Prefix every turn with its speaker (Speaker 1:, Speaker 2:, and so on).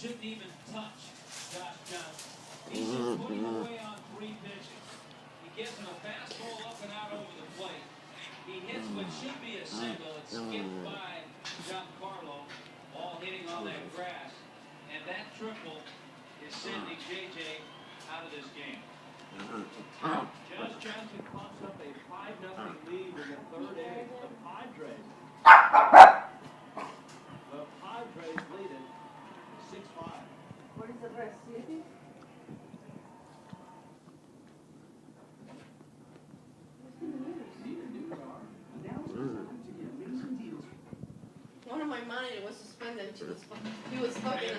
Speaker 1: shouldn't even touch Josh Johnson. He's just putting him away on 3 pitches. He gives him a fastball up and out over the plate. He hits what should be a single. It's skipped by Giancarlo, all hitting on that grass. And that triple is sending JJ out of this game.
Speaker 2: Josh Johnson pops up a 5-0 lead in the 3rd inning. The Padres lead it 6-5.
Speaker 3: What is the rest? One of my managers was suspended. He was fucking